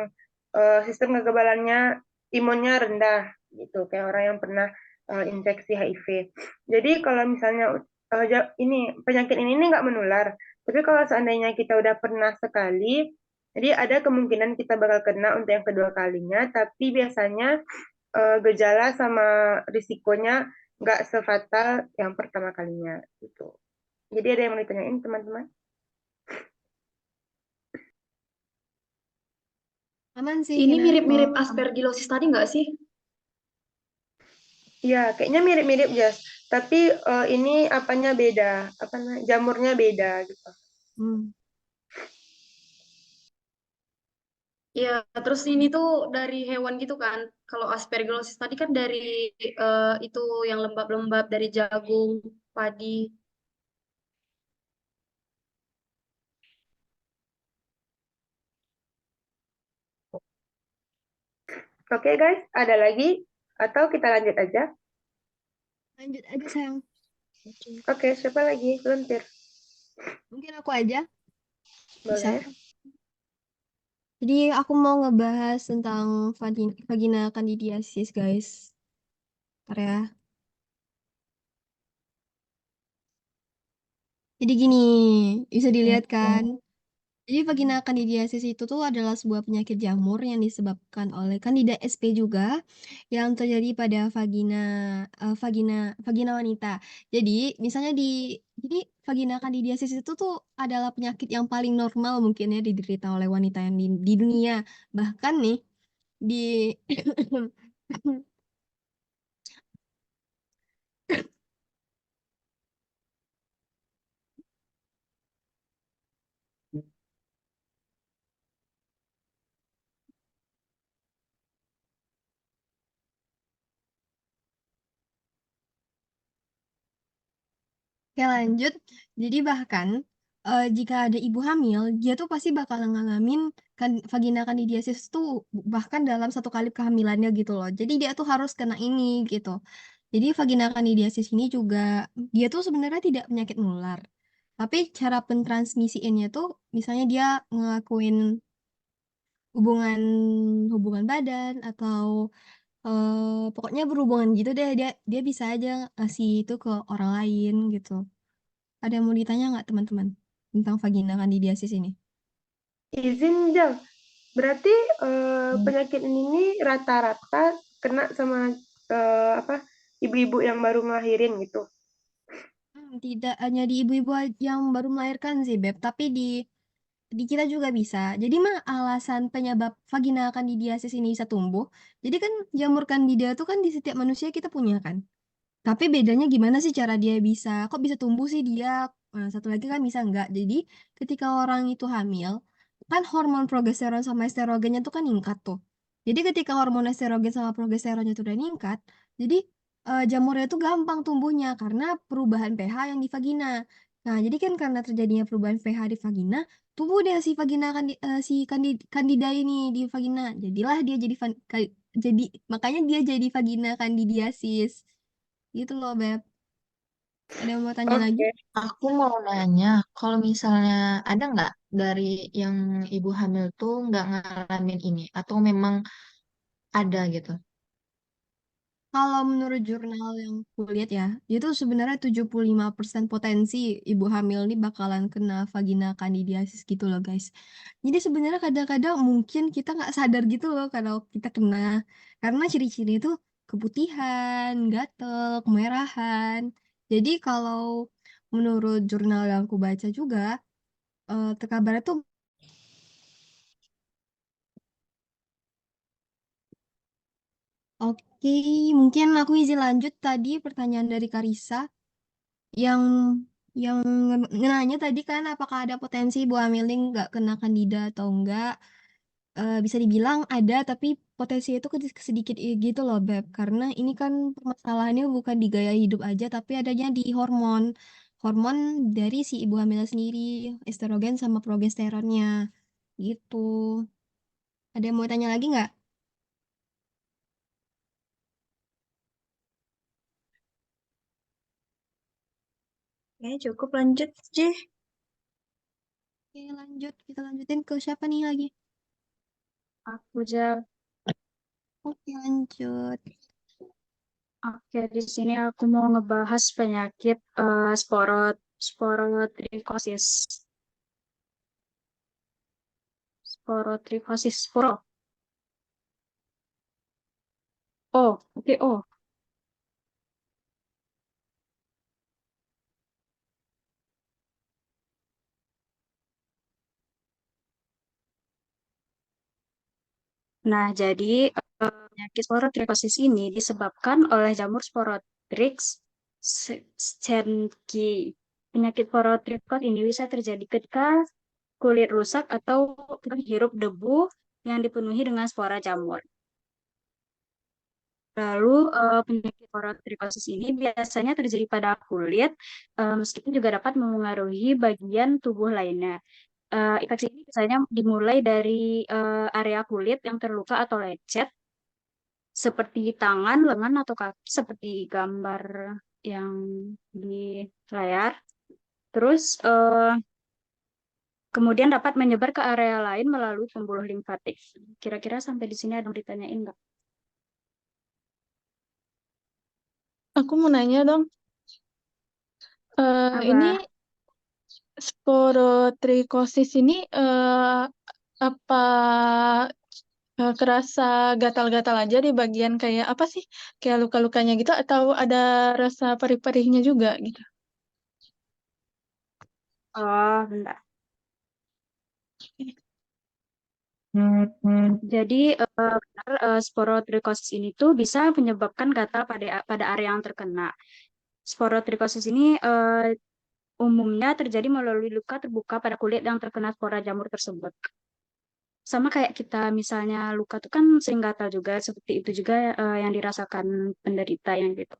sistem kekebalannya imunnya rendah gitu, kayak orang yang pernah infeksi HIV. Jadi kalau misalnya ini penyakit ini nggak menular, tapi kalau seandainya kita udah pernah sekali, jadi ada kemungkinan kita bakal kena untuk yang kedua kalinya, tapi biasanya gejala sama risikonya nggak sefatal yang pertama kalinya gitu. Jadi ada yang mau ditanyain teman-teman? Aman sih, Ini Kira. mirip-mirip Oh, aspergillosis tadi nggak sih? Iya, kayaknya mirip-mirip Jas. Tapi ini apanya beda, apa namanya, jamurnya beda gitu. hmm. Iya, terus ini tuh dari hewan gitu kan. Kalau aspergillosis tadi kan dari itu yang lembab-lembab dari jagung, padi. Oke guys, ada lagi atau kita lanjut aja? Lanjut aja sayang. Oke, siapa lagi? Lontir. Mungkin aku aja bisa. Boleh. Jadi aku mau ngebahas tentang vagina candidiasis guys. Ntar ya. Jadi gini, bisa dilihat kan? Jadi vagina candidiasis itu tuh adalah sebuah penyakit jamur yang disebabkan oleh Candida sp juga yang terjadi pada vagina wanita. Jadi misalnya jadi vagina candidiasis itu tuh adalah penyakit yang paling normal mungkin ya diderita oleh wanita yang di dunia. Bahkan nih di Oke lanjut. Jadi bahkan jika ada ibu hamil, dia tuh pasti bakal ngalamin vagina candidiasis tuh bahkan dalam satu kali kehamilannya gitu loh. Jadi dia tuh harus kena ini gitu. Jadi vagina candidiasis ini juga dia tuh sebenarnya tidak penyakit menular. Tapi cara pentransmisiinnya tuh misalnya dia ngelakuin hubungan hubungan badan atau pokoknya berhubungan gitu deh dia dia bisa aja ngasih itu ke orang lain gitu. Ada yang mau ditanya nggak teman-teman tentang vagina candidiasis ini? Izin Jal. Berarti penyakit ini rata-rata kena sama apa ibu-ibu yang baru ngelahirin gitu. Tidak hanya di ibu-ibu yang baru melahirkan sih, Beb, tapi di kita juga bisa. Jadi mah alasan penyebab vagina candidiasis ini bisa tumbuh. Jadi kan jamur candida itu kan di setiap manusia kita punya kan. Tapi bedanya gimana sih cara dia bisa, kok bisa tumbuh sih dia? Nah, satu lagi kan bisa enggak. Jadi ketika orang itu hamil, kan hormon progesteron sama estrogennya tuh kan meningkat tuh. Jadi ketika hormon estrogen sama progesteronnya tuh udah meningkat, jadi jamurnya tuh gampang tumbuhnya karena perubahan pH yang di vagina. Nah, jadi kan karena terjadinya perubahan pH di vagina, tumbuh deh si candida ini di vagina. Jadilah dia jadi makanya dia jadi vagina candidiasis. Gitu loh, Beb. Ada yang mau tanya lagi? Oke. Aku mau nanya, kalau misalnya ada nggak dari yang ibu hamil tuh nggak ngalamin ini, atau memang ada gitu? Kalau menurut jurnal yang kulihat ya, itu sebenarnya 75% potensi ibu hamil ini bakalan kena vagina candidiasis gitu loh, guys. Jadi sebenarnya kadang-kadang mungkin kita nggak sadar gitu loh kalau kita kena. Karena ciri-ciri itu keputihan, gatel, kemerahan. Jadi kalau menurut jurnal yang aku baca juga, terkabarnya tuh oke, mungkin aku izin lanjut tadi pertanyaan dari Karisa yang nanya tadi kan apakah ada potensi ibu hamil ini nggak kena kandida atau enggak? Bisa dibilang ada tapi potensi itu sedikit gitu loh Beb karena ini kan permasalahannya bukan di gaya hidup aja tapi adanya di hormon dari si ibu hamil sendiri estrogen sama progesteronnya gitu. Ada yang mau tanya lagi nggak? Ya, cukup lanjut, Jih. Oke lanjut kita lanjutin ke siapa nih lagi? Aku jawab. Oke lanjut. Oke, di sini aku mau ngebahas penyakit sporotrikosis. Sporotrikosis, sporo. Oh, oke, oh. Nah, jadi penyakit sporotrikosis ini disebabkan oleh jamur Sporotrix schenki. Penyakit sporotrikos ini bisa terjadi ketika kulit rusak atau menghirup debu yang dipenuhi dengan spora jamur. Lalu penyakit sporotrikosis ini biasanya terjadi pada kulit, meskipun juga dapat memengaruhi bagian tubuh lainnya. Infeksi ini biasanya dimulai dari area kulit yang terluka atau lecet, seperti tangan, lengan, atau kaki seperti gambar yang di layar. Terus kemudian dapat menyebar ke area lain melalui pembuluh limfatik. Kira-kira sampai di sini ada yang ditanyain nggak? Aku mau nanya dong, ini Apa? sporotrikosis ini apa kerasa gatal-gatal aja di bagian kayak apa sih? Kayak luka-lukanya gitu atau ada rasa perih-perihnya juga gitu? Oh, bentar. Jadi benar, sporotrikosis ini tuh bisa menyebabkan gatal pada area yang terkena. Sporotrikosis ini umumnya terjadi melalui luka terbuka pada kulit yang terkena spora jamur tersebut. Sama kayak kita misalnya luka tuh kan sering gatal juga, seperti itu juga yang dirasakan penderita yang gitu.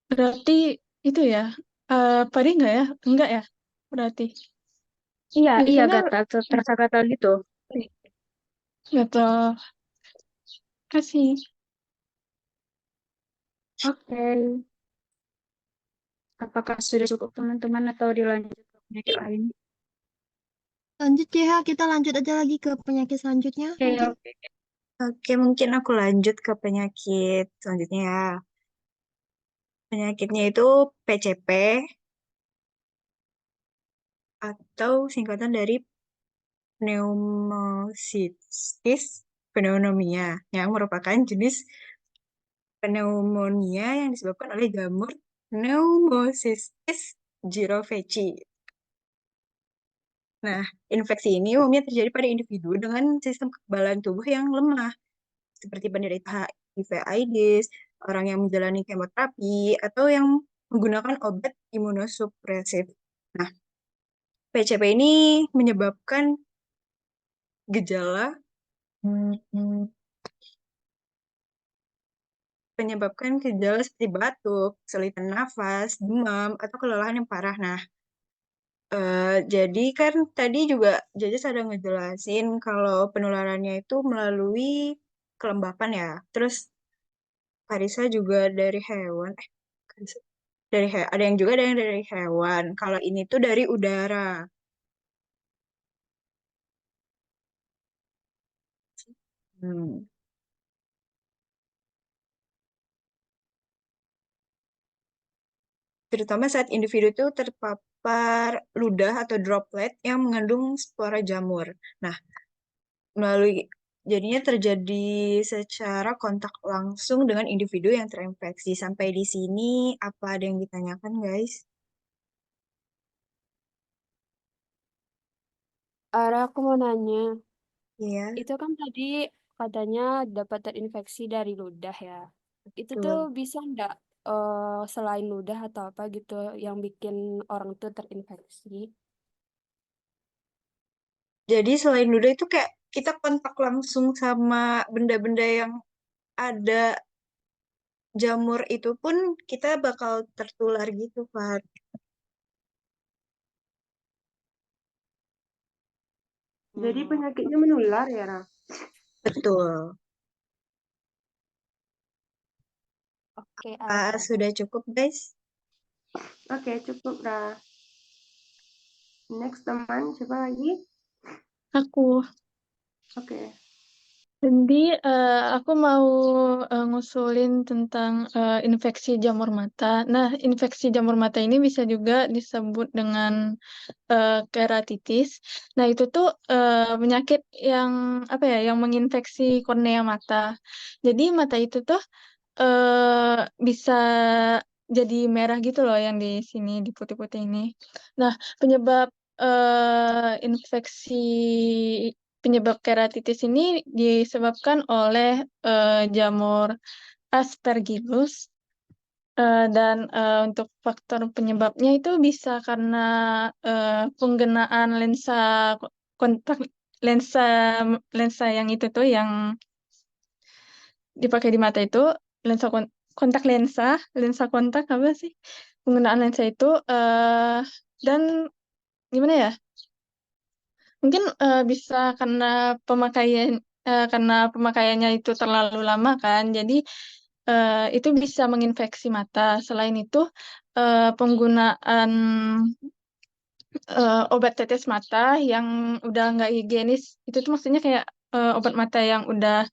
Berarti itu ya, perih nggak ya? Enggak ya, berarti. Iya, iya Biasanya gatal, terasa gatal gitu. gatal. Kasih. Oke, apakah sudah cukup teman-teman atau dilanjut ke penyakit lain? Lanjut ya, kita lanjut aja lagi ke penyakit selanjutnya Oke, mungkin. oke. Oke, mungkin aku lanjut ke penyakit selanjutnya ya. Penyakitnya itu PCP atau singkatan dari pneumocystis pneumonia yang merupakan jenis pneumonia yang disebabkan oleh jamur Pneumocystis jirovecii. Nah, infeksi ini umumnya terjadi pada individu dengan sistem kekebalan tubuh yang lemah, seperti penderita HIV/AIDS, orang yang menjalani kemoterapi, atau yang menggunakan obat imunosupresif. Nah, PCP ini menyebabkan gejala seperti batuk, kesulitan nafas, demam, atau kelelahan yang parah. Nah, jadi kan tadi juga Jajas ada ngejelasin kalau penularannya itu melalui kelembapan ya. Terus Karisa juga dari hewan. Karisa- ada yang juga ada yang dari hewan. Kalau ini tuh dari udara. Hmm. Terutama saat individu itu terpapar ludah atau droplet yang mengandung spora jamur. Nah, melalui jadinya terjadi secara kontak langsung dengan individu yang terinfeksi. Sampai di sini apa ada yang ditanyakan, guys? Ara, aku mau nanya, Iya, itu kan tadi katanya dapat terinfeksi dari ludah ya. Itu tuh betul. bisa nggak selain ludah atau apa gitu yang bikin orang tuh terinfeksi? Jadi selain ludah itu kayak kita kontak langsung sama benda-benda yang ada jamur itu pun kita bakal tertular gitu, Pak. Jadi Hmm, penyakitnya menular ya, Ra? Betul. oke, Apa Ara. sudah cukup, guys? Oke, cukup, Ra. Next teman, siapa lagi? Aku. Oke. Jadi aku mau ngusulin tentang infeksi jamur mata. Nah, infeksi jamur mata ini bisa juga disebut dengan keratitis. Nah, itu tuh penyakit yang apa ya, yang menginfeksi kornea mata. Jadi mata itu tuh bisa jadi merah gitu loh yang di sini di putih-putih ini. Nah, penyebab infeksi penyebab keratitis ini disebabkan oleh jamur Aspergillus. Dan untuk faktor penyebabnya itu bisa karena penggunaan kontak lensa lensa yang itu tuh yang dipakai di mata itu lensa kontak lensa kontak apa sih penggunaan lensa itu dan gimana ya mungkin bisa karena pemakaian karena pemakaiannya itu terlalu lama kan. Jadi itu bisa menginfeksi mata. Selain itu penggunaan obat tetes mata yang udah nggak higienis itu tuh maksudnya kayak obat mata yang udah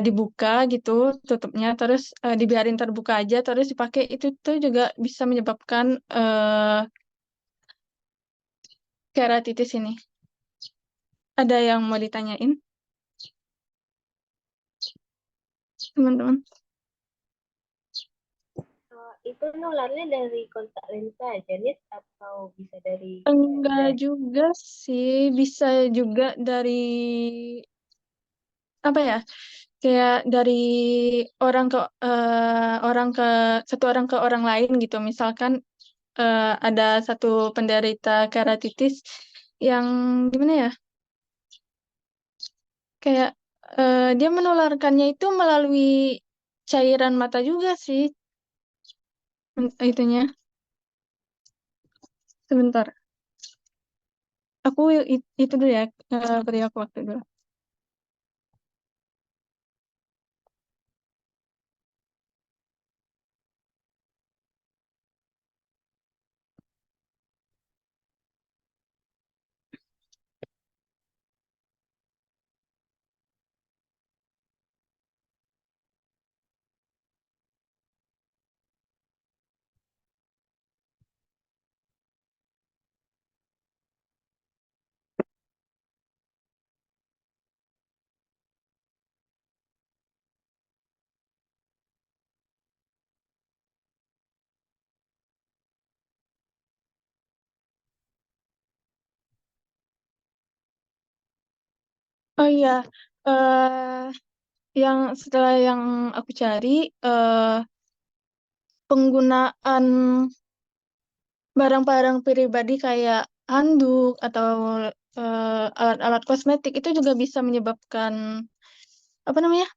dibuka gitu tutupnya terus dibiarin terbuka aja terus dipakai itu tuh juga bisa menyebabkan keratitis ini. Ada yang mau ditanyain, teman-teman? Itu nularnya dari kontak lensa aja nih atau bisa dari Enggak udah juga sih, bisa juga dari apa ya? Kayak dari orang ke orang ke satu orang ke orang lain gitu. Misalkan ada satu penderita keratitis yang gimana ya? Kayak dia menularkannya itu melalui cairan mata juga sih. Itunya. Sebentar. Aku itu dulu ya, beri aku waktu dulu. Oh iya, eh yang setelah yang aku cari, penggunaan barang-barang pribadi kayak handuk atau alat-alat kosmetik itu juga bisa menyebabkan apa namanya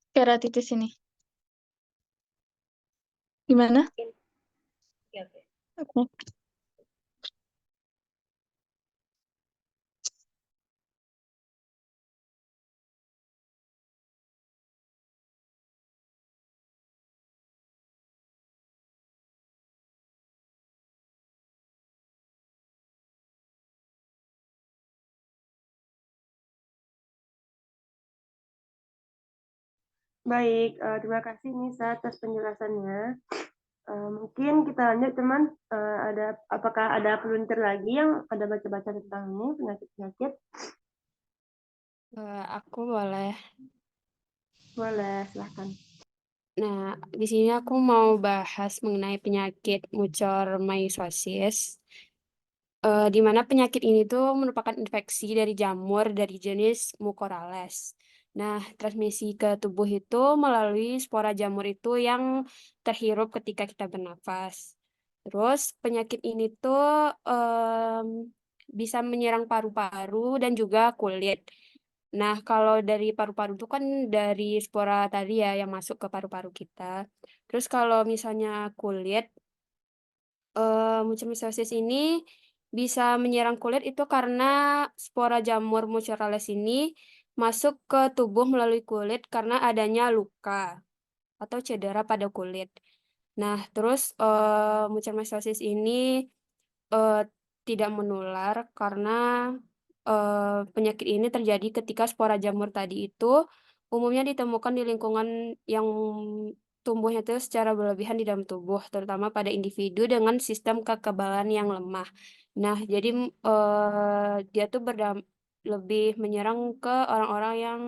keratitis ini. Gimana? mungkin ya oke. Oke. Baik, terima kasih Nisa atas penjelasannya. Mungkin kita lanjut teman. Apakah ada volunteer lagi yang ada baca-baca tentang ini penyakit-penyakit? Aku boleh. Boleh, silahkan. Nah, di sini aku mau bahas mengenai penyakit mucormycosis, di mana penyakit ini tuh merupakan infeksi dari jamur dari jenis Mucorales. Nah, transmisi ke tubuh itu melalui spora jamur itu yang terhirup ketika kita bernafas. Terus penyakit ini tuh bisa menyerang paru-paru dan juga kulit. Nah, kalau dari paru-paru itu kan dari spora tadi ya yang masuk ke paru-paru kita. Terus kalau misalnya kulit, mucormycosis ini bisa menyerang kulit itu karena spora jamur mucorales ini masuk ke tubuh melalui kulit karena adanya luka atau cedera pada kulit. Nah, terus mucormycosis ini eh, tidak menular karena penyakit ini terjadi ketika spora jamur tadi itu umumnya ditemukan di lingkungan yang tumbuhnya itu secara berlebihan di dalam tubuh, terutama pada individu dengan sistem kekebalan yang lemah. Nah, jadi dia tuh lebih menyerang ke orang-orang yang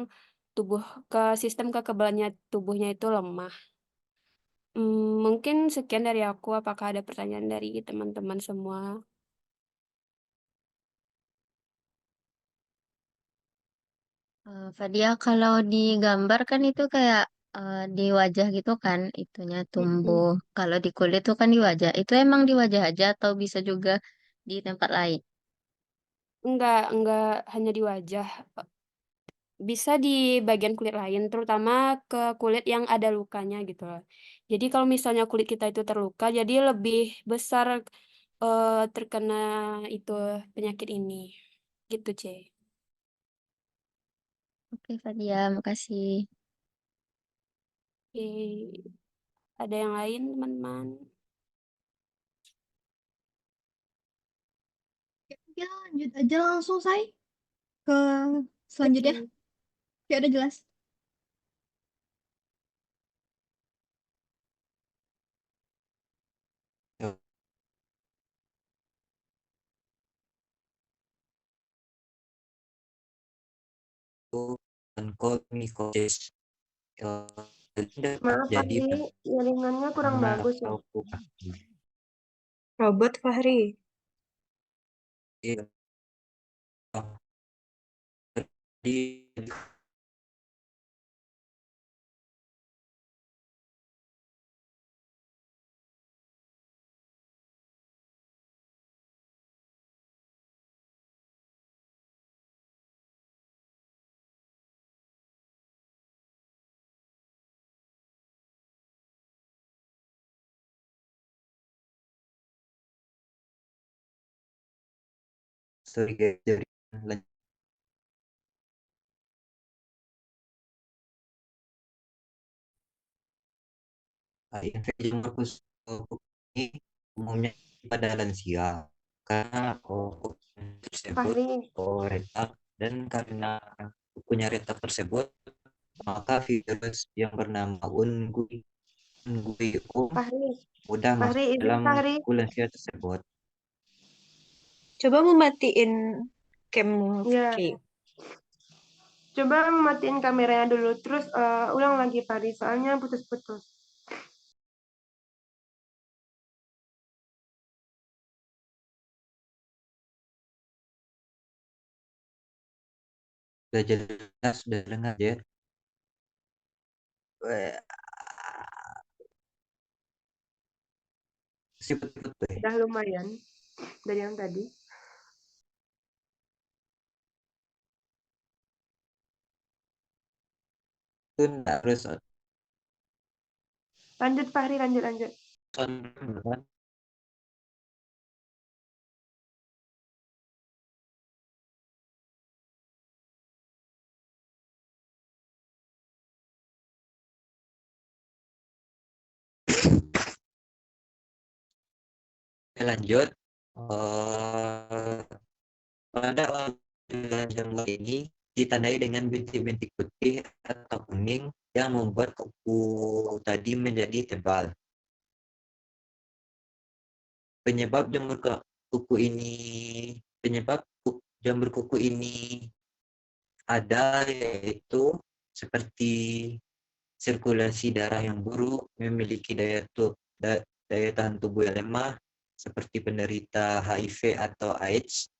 tubuh ke sistem kekebalannya tubuhnya itu lemah. Mungkin sekian dari aku. Apakah ada pertanyaan dari teman-teman semua? Fadia, kalau di gambar kan itu kayak di wajah gitu kan, itunya tumbuh. Kalau di kulit tuh kan di wajah. Itu emang di wajah aja atau bisa juga di tempat lain? Enggak hanya di wajah. Bisa di bagian kulit lain, terutama ke kulit yang ada lukanya gitu loh. Jadi kalau misalnya kulit kita itu terluka, jadi lebih besar terkena itu penyakit ini. Gitu, C. Oke, Fadia, makasih. Oke, ada yang lain teman-teman? Ya, lanjut aja langsung saya ke selanjutnya. Oke. Ya udah jelas. uncalled mikosis dapat Maaf jadi Fahri, jaringannya kurang benar bagus ya. atau kaki. Robot Fahri. Iya. Jadi sorry guys, jaringan infeksi lupus ini umumnya pada lansia karena tersebut Fahri, retak, dan karena kukunya retak tersebut maka virus yang bernama Unguium Fahri, mudah masuk Fahri, izin dalam Fahri. kuku lansia tersebut. Coba mematiin cammu, Ya, Fahri. coba matiin kameranya dulu, terus ulang lagi Fahri, soalnya putus-putus. Sudah jelas, sudah dengar ya. Siput-siput Udah lumayan dari yang tadi. itu enggak harus Lanjut Fahri, lanjut. kan? Lanjut. Pada janggut ini ditandai dengan bintik-bintik putih atau kuning yang membuat kuku tadi menjadi tebal. Penyebab jamur kuku ini ada yaitu seperti sirkulasi darah yang buruk, memiliki daya tahan tubuh yang lemah, seperti penderita HIV atau AIDS,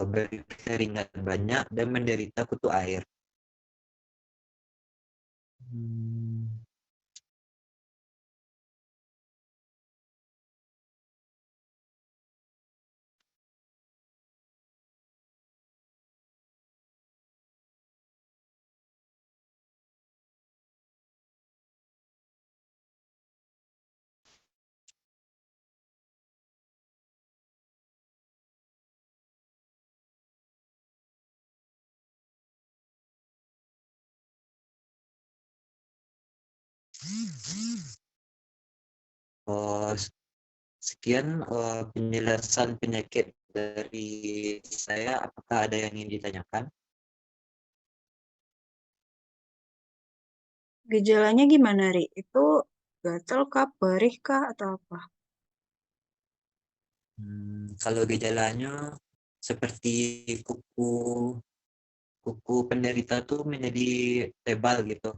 berkeringat banyak, dan menderita kutu air. Sekian penjelasan penyakit dari saya. Apakah ada yang ingin ditanyakan? Gejalanya gimana, Ri? Itu gatal kah, perih kah, atau apa? Kalau gejalanya seperti kuku penderita tuh menjadi tebal gitu,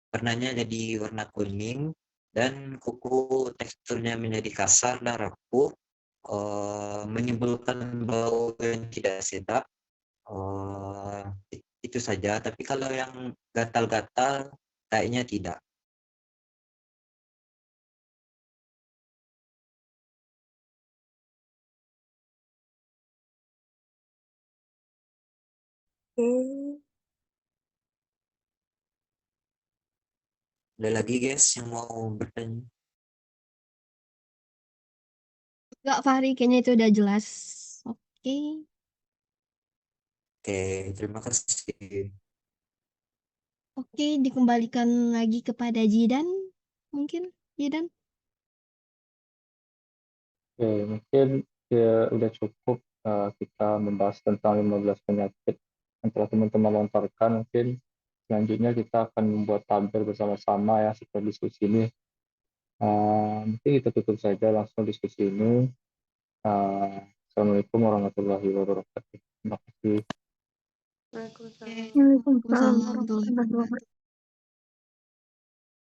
warnanya jadi warna kuning, dan kuku teksturnya menjadi kasar dan rapuh, menimbulkan bau yang tidak sedap. eh, itu saja. Tapi kalau yang gatal-gatal kayaknya tidak. Oke. Ada lagi guys yang mau bertanya? Enggak, Fahri, kayaknya itu udah jelas. Oke. Oke, terima kasih. Oke, dikembalikan lagi kepada Jidan. Mungkin Jidan. Oke, mungkin ya udah cukup kita membahas tentang 15 penyakit yang telah teman-teman lontarkan. Mungkin selanjutnya kita akan membuat tabel bersama-sama ya setelah diskusi ini. Mungkin kita tutup saja langsung diskusi ini. Assalamualaikum warahmatullahi wabarakatuh. Terima kasih. Waalaikumsalam. Waalaikumsalam warahmatullahi wabarakatuh.